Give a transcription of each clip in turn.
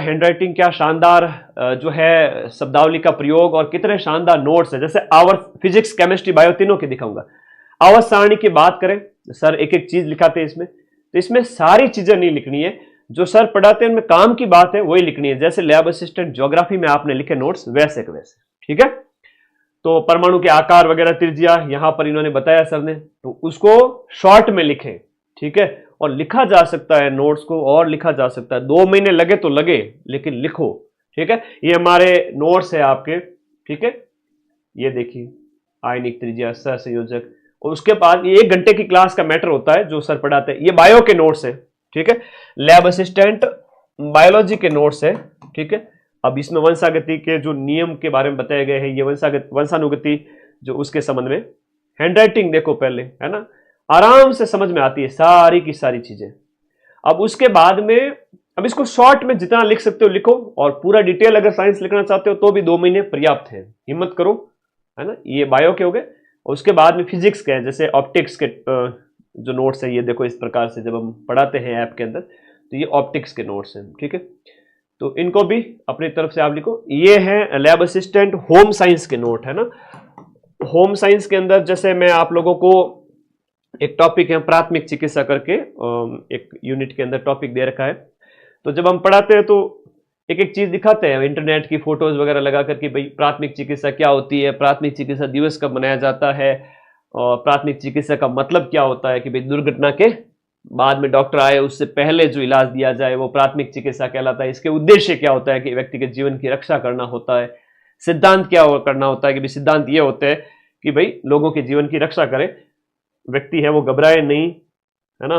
Handwriting क्या शानदार जो है शब्दावली का प्रयोग और कितने शानदार नोट्स है। जैसे आवर्त फिजिक्स केमिस्ट्री बायो तीनों की दिखाऊंगा। आवर्त सारणी की बात करें, सर एक एक चीज लिखाते हैं इसमें, तो इसमें सारी चीजें नहीं लिखनी है, जो सर पढ़ाते हैं उनमें काम की बात है वही लिखनी है। जैसे लैब असिस्टेंट ज्योग्राफी में आपने लिखे नोट्स वैसे के वैसे, ठीक है। तो परमाणु के आकार वगैरह त्रिज्या यहां पर इन्होंने बताया सर ने, तो उसको शॉर्ट में लिखें, ठीक है। और लिखा जा सकता है नोट्स को, और लिखा जा सकता है, 2 महीने लगे तो लगे, लेकिन लिखो, ठीक है। ये हमारे नोट्स है आपके, ठीक है। ये देखिए आयनिक त्रिज्या, सहसंयोजक, और उसके बाद ये 1 घंटे की क्लास का मैटर होता है जो सर पढ़ाते हैं। ये बायो के नोट्स है, ठीक है। लैब असिस्टेंट बायोलॉजी के नोट्स है, ठीक है। अब इसमें वंशागति के जो नियम के बारे में बताए गए हैं, ये वंशानुगति जो उसके संबंध में। हैंडराइटिंग देखो पहले, है ना, आराम से समझ में आती है सारी की सारी चीजें। अब उसके बाद में, अब इसको शॉर्ट में जितना लिख सकते हो लिखो, और पूरा डिटेल अगर साइंस लिखना चाहते हो तो भी 2 महीने पर्याप्त है, हिम्मत करो, है ना। ये बायो के हो गए। और उसके बाद में फिजिक्स के हैं, जैसे ऑप्टिक्स के जो नोट्स है, ये देखो इस प्रकार से जब हम पढ़ाते हैं ऐप के अंदर, तो ये ऑप्टिक्स के नोट्स हैं, ठीक है। तो इनको भी अपनी तरफ से आप लिखो। ये है लैब असिस्टेंट होम साइंस के नोट, है ना। होम साइंस के अंदर जैसे मैं आप लोगों को एक टॉपिक है प्राथमिक चिकित्सा करके, एक यूनिट के अंदर टॉपिक दे रखा है। तो जब हम पढ़ाते हैं तो एक एक चीज दिखाते हैं, इंटरनेट की फोटोज वगैरह लगा करके, भाई प्राथमिक चिकित्सा क्या होती है, प्राथमिक चिकित्सा दिवस कब मनाया जाता है, और प्राथमिक चिकित्सा का मतलब क्या होता है कि भाई दुर्घटना के बाद में डॉक्टर आए उससे पहले जो इलाज दिया जाए वो प्राथमिक चिकित्सा कहलाता है। इसके उद्देश्य क्या होता है कि व्यक्ति के जीवन की रक्षा करना होता है। सिद्धांत क्या करना होता है कि भाई सिद्धांत ये होते हैं कि भाई लोगों के जीवन की रक्षा करे, व्यक्ति है वो घबराए नहीं, है ना।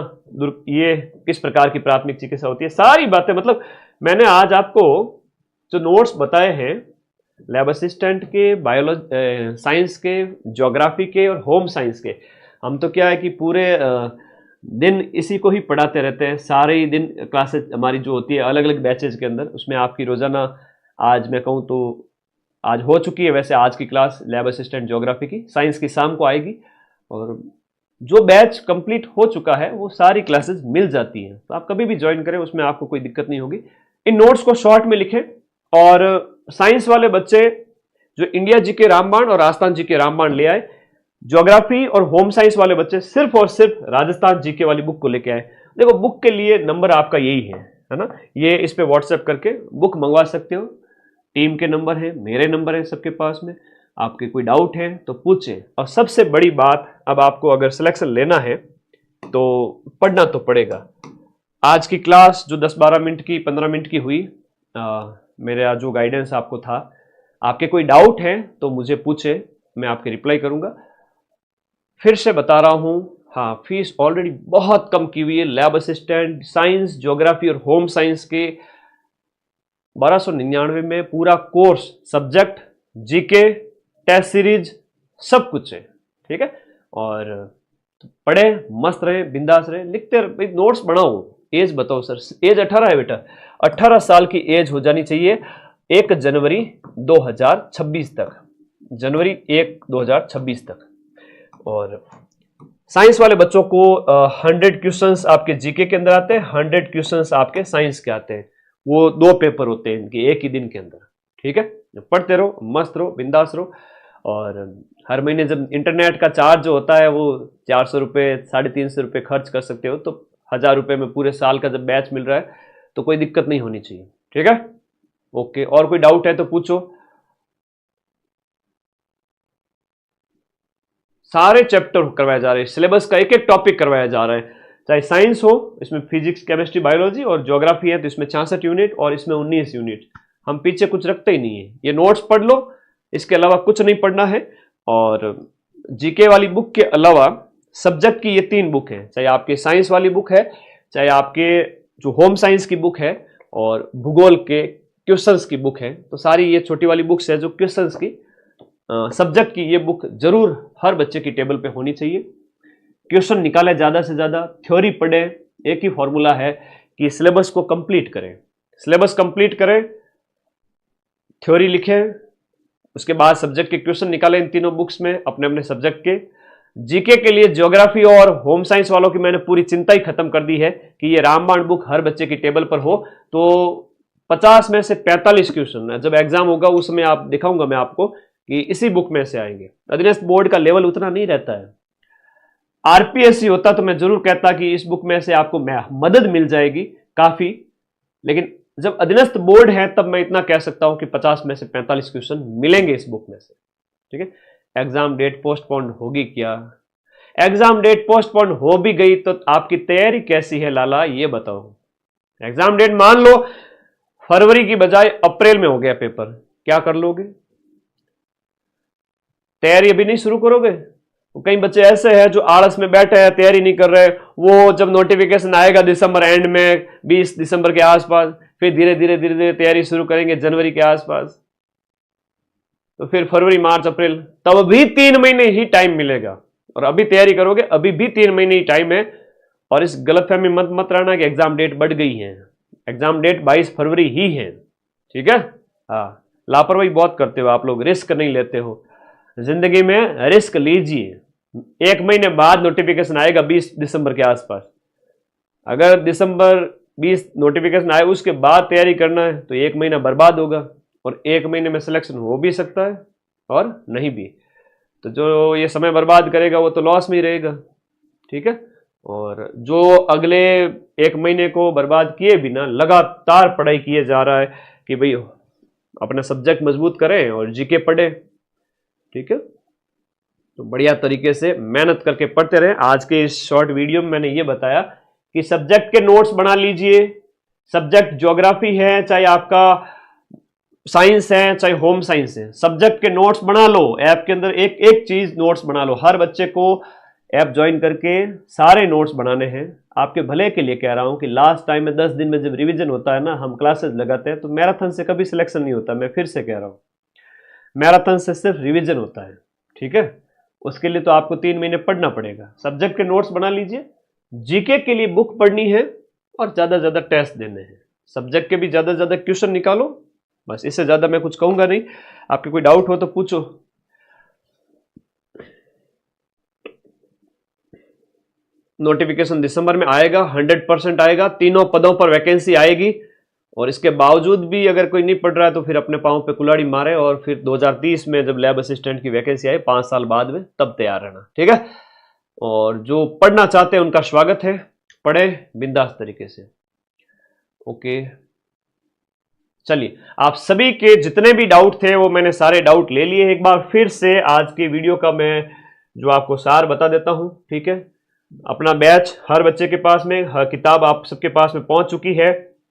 ये किस प्रकार की प्राथमिक चिकित्सा होती है, सारी बातें। मतलब मैंने आज आपको जो नोट्स बताए हैं लैब असिस्टेंट के, बायोलॉजी साइंस के, ज्योग्राफी के और होम साइंस के, हम तो क्या है कि पूरे दिन इसी को ही पढ़ाते रहते हैं। सारे ही दिन क्लासेस हमारी जो होती है अलग अलग बैचेज के अंदर, उसमें आपकी रोजाना, आज मैं कहूँ तो आज हो चुकी है वैसे आज की क्लास लैब असिस्टेंट ज्योग्राफी की, साइंस की शाम को आएगी। और जो बैच कंप्लीट हो चुका है वो सारी क्लासेस मिल जाती हैं, तो आप कभी भी ज्वाइन करें, उसमें आपको कोई दिक्कत नहीं होगी। इन नोट्स को शॉर्ट में लिखें। और साइंस वाले बच्चे जो इंडिया जी के रामबाण और राजस्थान जी के रामबाण ले आए, ज्योग्राफी और होम साइंस वाले बच्चे सिर्फ और सिर्फ राजस्थान जीके वाली बुक को लेके आए। देखो बुक के लिए नंबर आपका यही है ना, ये इस पे व्हाट्सएप करके बुक मंगवा सकते हो। टीम के नंबर है, मेरे नंबर है सबके पास में। आपके कोई डाउट है तो पूछें। और सबसे बड़ी बात, अब आपको अगर सिलेक्शन लेना है तो पढ़ना तो पड़ेगा। आज की क्लास जो 10-12 मिनट की, 15 मिनट की हुई, मेरा जो गाइडेंस आपको था, आपके कोई डाउट है तो मुझे पूछे, मैं आपके रिप्लाई करूंगा। फिर से बता रहा हूं, हाँ, फीस ऑलरेडी बहुत कम की हुई है। लैब असिस्टेंट साइंस, ज्योग्राफी और होम साइंस के 1299 में पूरा course, subject, GK, test series, सब कुछ है, ठीक है। और पढ़े, मस्त रहे, बिंदास रहे, लिखते रहे, नोट्स बनाओ। एज बताओ सर, एज 18 है बेटा, 18 साल की एज हो जानी चाहिए 1 जनवरी 2026 तक, जनवरी 1 2026 तक। और साइंस वाले बच्चों को 100 क्वेश्चंस आपके जीके के अंदर आते हैं, 100 क्वेश्चंस आपके साइंस के आते हैं। वो 2 पेपर होते हैं इनके एक ही दिन के अंदर, ठीक है। पढ़ते रहो, मस्त रहो, बिंदास रहो। और हर महीने जब इंटरनेट का चार्ज जो होता है वो 400 रुपये, 350 रुपये खर्च कर सकते हो, तो 1000 रुपये में पूरे साल का जब बैच मिल रहा है तो कोई दिक्कत नहीं होनी चाहिए, ठीक है। ओके, और कोई डाउट है तो पूछो। सारे चैप्टर करवाए जा रहे हैं, सिलेबस का एक एक टॉपिक करवाया जा रहा है। चाहे साइंस हो, इसमें फिजिक्स, केमिस्ट्री, बायोलॉजी, और ज्योग्राफी है तो इसमें 66 यूनिट और इसमें 19 यूनिट। हम पीछे कुछ रखते ही नहीं है। ये नोट्स पढ़ लो, इसके अलावा कुछ नहीं पढ़ना है। और जीके वाली बुक के अलावा सब्जेक्ट की ये 3 बुक हैं, चाहे आपके साइंस वाली बुक है, चाहे आपके जो होम साइंस की बुक है, और भूगोल के क्वेश्चंस की बुक है। तो सारी ये छोटी वाली बुक्स है जो क्वेश्चंस की, सब्जेक्ट की, ये बुक जरूर हर बच्चे की टेबल पे होनी चाहिए। क्वेश्चन निकाले ज्यादा से ज्यादा, थ्योरी पढ़े। एक ही फॉर्मूला है कि सिलेबस को कंप्लीट करें, सिलेबस कंप्लीट करें, थ्योरी लिखें, उसके बाद सब्जेक्ट के क्वेश्चन निकालें इन तीनों बुक्स में अपने अपने सब्जेक्ट के। जीके के लिए ज्योग्राफी और होम साइंस वालों की मैंने पूरी चिंता ही खत्म कर दी है कि ये रामबाण बुक हर बच्चे की टेबल पर हो। तो 50 में से 45 क्वेश्चन जब एग्जाम होगा उस समय आप दिखाऊंगा मैं आपको कि इसी बुक में से आएंगे। अधीनस्थ बोर्ड का लेवल उतना नहीं रहता है। आरपीएससी होता तो मैं जरूर कहता कि इस बुक में से आपको मदद मिल जाएगी काफी, लेकिन जब अधीनस्थ बोर्ड है तब मैं इतना कह सकता हूं कि 50 में से 45 क्वेश्चन मिलेंगे इस बुक में से। ठीक है। एग्जाम डेट पोस्टपोन होगी क्या? एग्जाम डेट पोस्टपोन हो भी गई तो आपकी तैयारी कैसी है लाला, ये बताओ। एग्जाम डेट मान लो फरवरी की बजाय अप्रैल में हो गया पेपर, क्या कर लोगे? तैयारी अभी नहीं शुरू करोगे? कई बच्चे ऐसे हैं जो आलस में बैठे हैं, तैयारी नहीं कर रहे। वो जब नोटिफिकेशन आएगा दिसंबर एंड में, 20 दिसंबर के आसपास, फिर धीरे धीरे तैयारी शुरू करेंगे जनवरी के आसपास, तो फिर फरवरी मार्च अप्रैल, तब भी 3 महीने ही टाइम मिलेगा। और अभी तैयारी करोगे अभी भी 3 महीने ही टाइम है। और इस गलतफहमी मत रहना कि एग्जाम डेट बढ़ गई है। एग्जाम डेट 22 फरवरी ही है। ठीक है। हाँ, लापरवाही बहुत करते हो आप लोग, रिस्क नहीं लेते हो। जिंदगी में रिस्क लीजिए। 1 महीने बाद नोटिफिकेशन आएगा 20 दिसंबर के आसपास। अगर दिसंबर 20 नोटिफिकेशन आए उसके बाद तैयारी करना है तो 1 महीना बर्बाद होगा, और 1 महीने में सिलेक्शन हो भी सकता है और नहीं भी। तो जो ये समय बर्बाद करेगा वो तो लॉस में ही रहेगा। ठीक है। और जो अगले 1 महीने को बर्बाद किए बिना लगातार पढ़ाई किए जा रहा है कि भाई अपना सब्जेक्ट मजबूत करें और जीके पढ़े। ठीक है। तो बढ़िया तरीके से मेहनत करके पढ़ते रहें। आज के इस शॉर्ट वीडियो में मैंने ये बताया कि सब्जेक्ट के नोट्स बना लीजिए। सब्जेक्ट ज्योग्राफी है, चाहे आपका साइंस है, चाहे होम साइंस है, सब्जेक्ट के नोट्स बना लो। ऐप के अंदर एक एक चीज नोट्स बना लो। हर बच्चे को ऐप ज्वाइन करके सारे नोट्स बनाने हैं। आपके भले के लिए कह रहा हूं कि लास्ट टाइम में 10 दिन में जब रिवीजन होता है ना, हम क्लासेस लगाते हैं, तो मैराथन से कभी सिलेक्शन नहीं होता। मैं फिर से कह रहा हूं, मैराथन से सिर्फ रिवीजन होता है। ठीक है। उसके लिए तो आपको 3 महीने पढ़ना पड़ेगा। सब्जेक्ट के नोट्स बना लीजिए। जीके के लिए बुक पढ़नी है और ज्यादा ज्यादा टेस्ट देने हैं। सब्जेक्ट के भी ज्यादा ज्यादा क्वेश्चन निकालो। बस इससे ज्यादा मैं कुछ कहूंगा नहीं। आपके कोई डाउट हो तो पूछो। नोटिफिकेशन दिसंबर में आएगा, 100% आएगा। 3 पदों पर वैकेंसी आएगी। और इसके बावजूद भी अगर कोई नहीं पढ़ रहा है तो फिर अपने पांव पे कुल्हाड़ी मारे, और फिर 2030 में जब लैब असिस्टेंट की वैकेंसी आए 5 साल बाद में, तब तैयार रहना। ठीक है। और जो पढ़ना चाहते हैं उनका स्वागत है, पढ़े बिंदास तरीके से। ओके, चलिए, आप सभी के जितने भी डाउट थे वो मैंने सारे डाउट ले लिए। एक बार फिर से आज की वीडियो का मैं जो आपको सार बता देता हूं। ठीक है। अपना बैच हर बच्चे के पास में, हर किताब आप सबके पास में पहुंच चुकी है,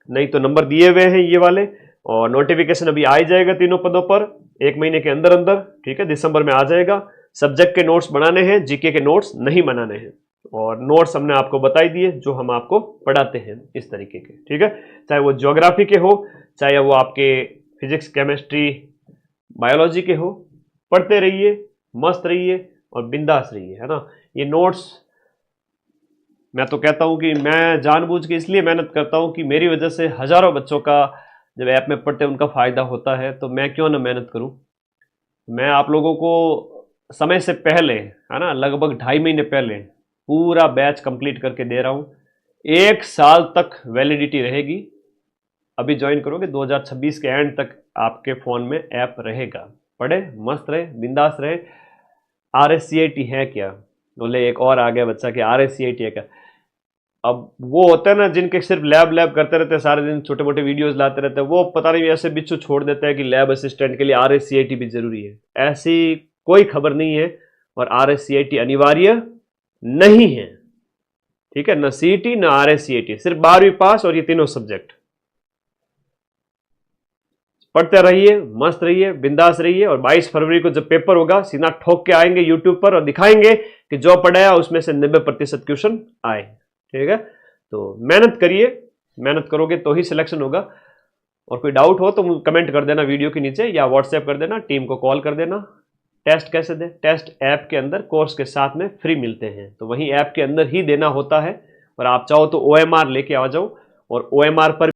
नहीं तो नंबर दिए हुए हैं ये वाले। और नोटिफिकेशन अभी आ जाएगा 3 पदों पर 1 महीने के अंदर अंदर। ठीक है। दिसंबर में आ जाएगा। सब्जेक्ट के नोट्स बनाने हैं, जीके के नोट्स नहीं बनाने हैं। और नोट्स हमने आपको बताई दिए जो हम आपको पढ़ाते हैं इस तरीके के। ठीक है। चाहे वो ज्योग्राफी के हो, चाहे वो आपके फिजिक्स केमिस्ट्री बायोलॉजी के हो, पढ़ते रहिए, मस्त रहिए और बिंदास रहिए, है ना। ये नोट्स मैं तो कहता हूं कि मैं जानबूझ के इसलिए मेहनत करता हूं कि मेरी वजह से हजारों बच्चों का जब ऐप में पढ़ते उनका फायदा होता है, तो मैं क्यों ना मेहनत करूं। मैं आप लोगों को समय से पहले, है ना, लगभग 2.5 महीने पहले पूरा बैच कंप्लीट करके दे रहा हूं। 1 साल तक वैलिडिटी रहेगी। अभी ज्वाइन करोगे 2026 के एंड तक आपके फोन में ऐप रहेगा। पढ़े, मस्त रहे, बिंदास रहे। RSCIT है क्या? बोले एक और आ गया बच्चा कि RSCIT है क्या? अब वो होता है ना जिनके सिर्फ लैब करते रहते हैं, सारे दिन छोटे मोटे वीडियोस लाते रहते हैं, वो पता नहीं ऐसे बिच्छू छोड़ देते हैं कि लैब असिस्टेंट के लिए RSCIT भी जरूरी है। ऐसी कोई खबर नहीं है। और RSCIT अनिवार्य नहीं है। ठीक है। ना CET ना RSCIT, सिर्फ 12वीं पास और ये तीनों सब्जेक्ट। पढ़ते रहिए, मस्त रहिए, बिंदास रहिए। और 22 फरवरी को जब पेपर होगा सीधा ठोक के आएंगे यूट्यूब पर और दिखाएंगे कि जो पढ़ाया उसमें से 90% क्वेश्चन आए। ठीक है। तो मेहनत करिए, मेहनत करोगे तो ही सिलेक्शन होगा। और कोई डाउट हो तो कमेंट कर देना वीडियो के नीचे, या व्हाट्सएप कर देना, टीम को कॉल कर देना। टेस्ट कैसे दें? टेस्ट ऐप के अंदर कोर्स के साथ में फ्री मिलते हैं, तो वहीं ऐप के अंदर ही देना होता है। और आप चाहो तो OMR लेके आ जाओ, और OMR पर